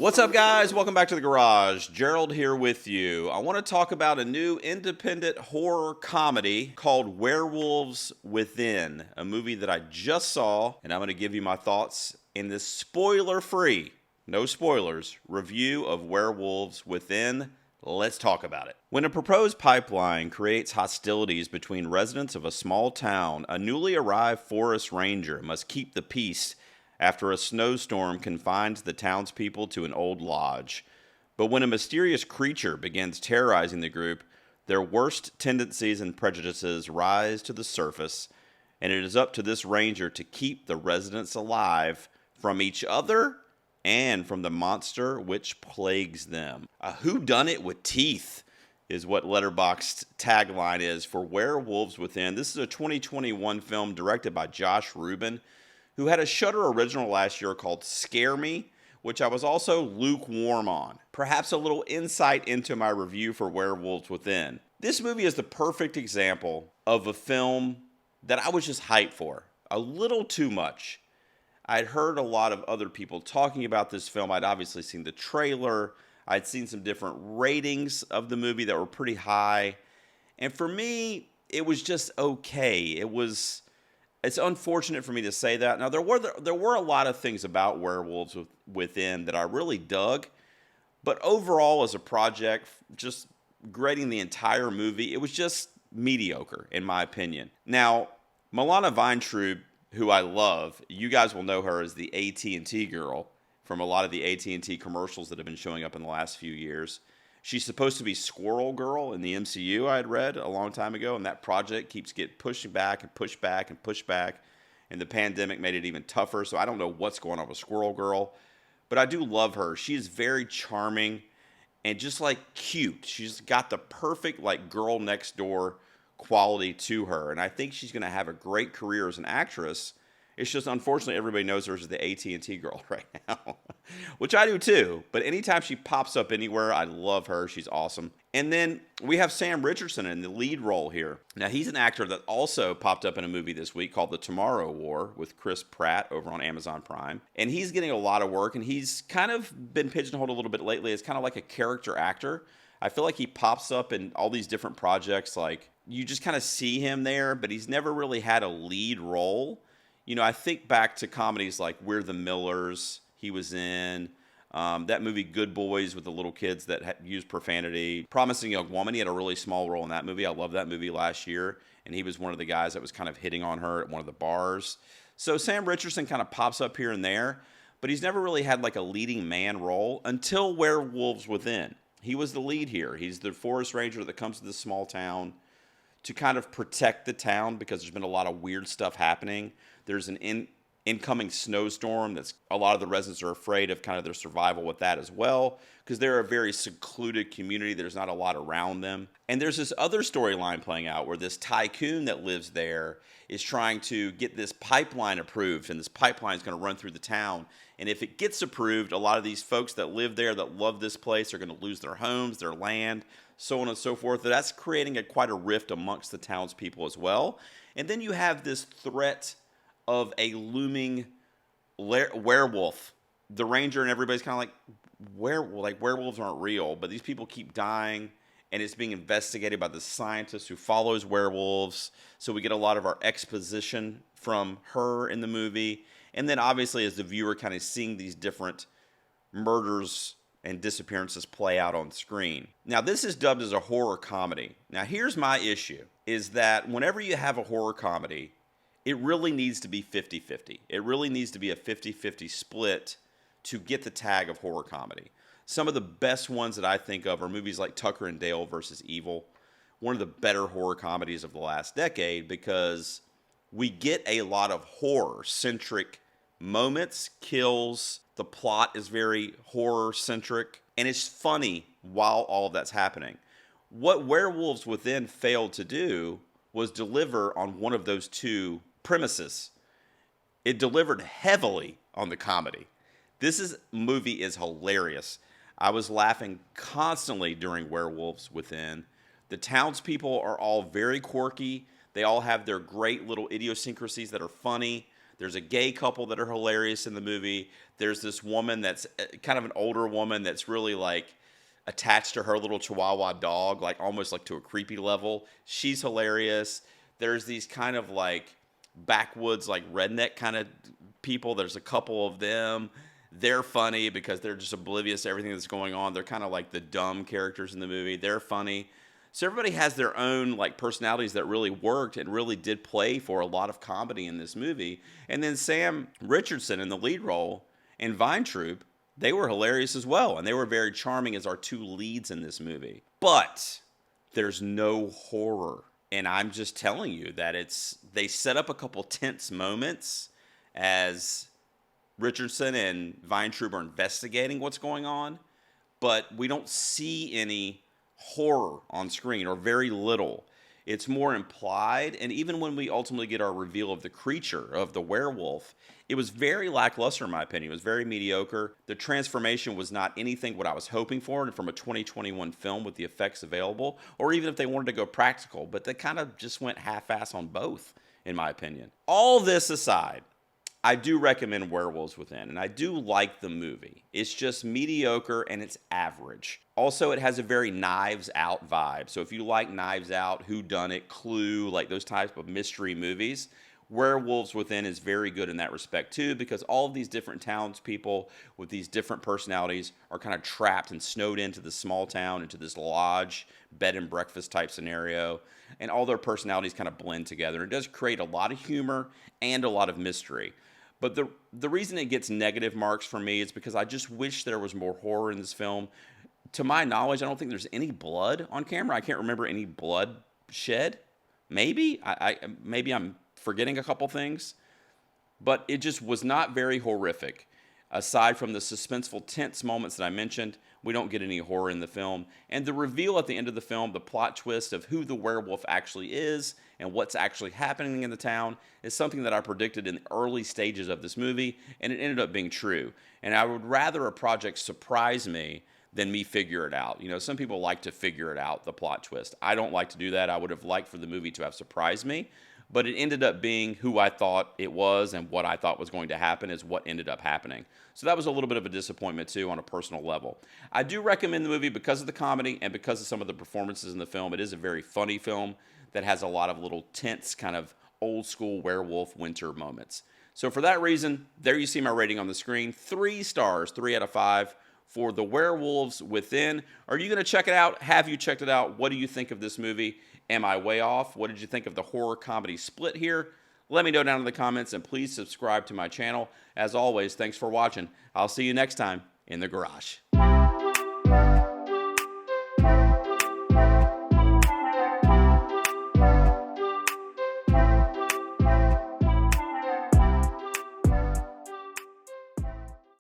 What's up, guys? Welcome back to the garage. Gerald here with you. I want to talk about a new independent horror comedy called Werewolves Within, a movie that I just saw, and I'm going to give you my thoughts in this spoiler-free, no spoilers, review of Werewolves Within. Let's talk about it. When a proposed pipeline creates hostilities between residents of a small town, a newly arrived forest ranger must keep the peace after a snowstorm confines the townspeople to an old lodge. But when a mysterious creature begins terrorizing the group, their worst tendencies and prejudices rise to the surface, and it is up to this ranger to keep the residents alive from each other and from the monster which plagues them. A whodunit with teeth is what LETTERBOXD tagline is for Werewolves Within. This is a 2021 film directed by Josh Rubin, who had a Shudder original last year called Scare Me, which I was also lukewarm on. Perhaps a little insight into my review for Werewolves Within. This movie is the perfect example of a film that I was just hyped for. A little too much. I'd heard a lot of other people talking about this film. I'd obviously seen the trailer. I'd seen some different ratings of the movie that were pretty high. And for me, it was just okay. It's unfortunate for me to say that. Now, there were a lot of things about Werewolves Within that I really dug, but overall, as a project, just grading the entire movie, it was just mediocre, in my opinion. Now, Milana Weintraub, who I love, you guys will know her as the AT&T girl from a lot of the AT&T commercials that have been showing up in the last few years. She's supposed to be Squirrel Girl in the MCU, I had read a long time ago, and that project keeps getting pushed back and pushed back and pushed back, and the pandemic made it even tougher, so I don't know what's going on with Squirrel Girl, but I do love her. She is very charming and just, cute. She's got the perfect, girl next door quality to her, and I think she's going to have a great career as an actress. It's just, unfortunately, everybody knows her as the AT&T girl right now, which I do too. But anytime she pops up anywhere, I love her. She's awesome. And then we have Sam Richardson in the lead role here. Now, he's an actor that also popped up in a movie this week called The Tomorrow War with Chris Pratt over on Amazon Prime. And he's getting a lot of work, and he's kind of been pigeonholed a little bit lately as kind of like a character actor. I feel like he pops up in all these different projects. You just kind of see him there, but he's never really had a lead role. You know, I think back to comedies like We're the Millers he was in, that movie Good Boys with the little kids that used profanity. Promising Young Woman, he had a really small role in that movie. I loved that movie last year, and he was one of the guys that was kind of hitting on her at one of the bars. So Sam Richardson kind of pops up here and there, but he's never really had a leading man role until Werewolves Within. He was the lead here. He's the forest ranger that comes to this small town to kind of protect the town because there's been a lot of weird stuff happening. There's an incoming snowstorm that's a lot of the residents are afraid of kind of their survival with that as well because they're a very secluded community. There's not a lot around them. And there's this other storyline playing out where this tycoon that lives there is trying to get this pipeline approved, and this pipeline is going to run through the town. And if it gets approved, a lot of these folks that live there that love this place are going to lose their homes, their land, so on and so forth. That's creating quite a rift amongst the townspeople as well. And then you have this threat of a looming werewolf. The ranger and everybody's kind of werewolves aren't real, but these people keep dying, and it's being investigated by the scientist who follows werewolves. So we get a lot of our exposition from her in the movie. And then obviously as the viewer kind of seeing these different murders and disappearances play out on screen. Now, this is dubbed as a horror comedy. Now, here's my issue, is that whenever you have a horror comedy, it really needs to be 50-50. It really needs to be a 50-50 split to get the tag of horror comedy. Some of the best ones that I think of are movies like Tucker and Dale versus Evil, one of the better horror comedies of the last decade, because we get a lot of horror-centric moments, kills. The plot is very horror-centric, and it's funny while all of that's happening. What Werewolves Within failed to do was deliver on one of those two premises. It delivered heavily on the comedy. This movie is hilarious. I was laughing constantly during Werewolves Within. The townspeople are all very quirky. They all have their great little idiosyncrasies that are funny. There's a gay couple that are hilarious in the movie. There's this woman that's kind of an older woman that's really like attached to her little Chihuahua dog, like almost like to a creepy level. She's hilarious. There's these kind of like backwoods, like redneck kind of people. There's a couple of them. They're funny because they're just oblivious to everything that's going on. They're kind of like the dumb characters in the movie. They're funny. So everybody has their own like personalities that really worked and really did play for a lot of comedy in this movie. And then Sam Richardson in the lead role and Vine Troop, they were hilarious as well. And they were very charming as our two leads in this movie. But there's no horror. And I'm just telling you that they set up a couple tense moments as Richardson and Vine Troop are investigating what's going on, but we don't see any horror on screen, or very little. It's more implied, and even when we ultimately get our reveal of the creature, of the werewolf, it was very lackluster in my opinion. It was very mediocre. The transformation was not anything what I was hoping for from a 2021 film with the effects available, or even if they wanted to go practical, but they kind of just went half-ass on both, in my opinion. All this aside, I do recommend Werewolves Within, and I do like the movie. It's just mediocre and it's average. Also, it has a very Knives Out vibe. So if you like Knives Out, Whodunit, Clue, like those types of mystery movies, Werewolves Within is very good in that respect too, because all of these different townspeople with these different personalities are kind of trapped and snowed into this small town, into this lodge, bed and breakfast type scenario, and all their personalities kind of blend together. It does create a lot of humor and a lot of mystery. But the reason it gets negative marks for me is because I just wish there was more horror in this film. To my knowledge, I don't think there's any blood on camera. I can't remember any blood shed. Maybe. Maybe I'm forgetting a couple things. But it just was not very horrific. Aside from the suspenseful, tense moments that I mentioned, we don't get any horror in the film. And the reveal at the end of the film, the plot twist of who the werewolf actually is and what's actually happening in the town, is something that I predicted in the early stages of this movie, and it ended up being true. And I would rather a project surprise me than me figure it out. You know, some people like to figure it out, the plot twist. I don't like to do that. I would have liked for the movie to have surprised me, but it ended up being who I thought it was, and what I thought was going to happen is what ended up happening. So that was a little bit of a disappointment too on a personal level. I do recommend the movie because of the comedy and because of some of the performances in the film. It is a very funny film that has a lot of little tense kind of old school werewolf winter moments. So for that reason, there you see my rating on the screen. 3 stars, 3 out of 5 for The Werewolves Within. Are you going to check it out? Have you checked it out? What do you think of this movie? Am I way off? What did you think of the horror comedy split here? Let me know down in the comments, and please subscribe to my channel. As always, thanks for watching. I'll see you next time in the garage.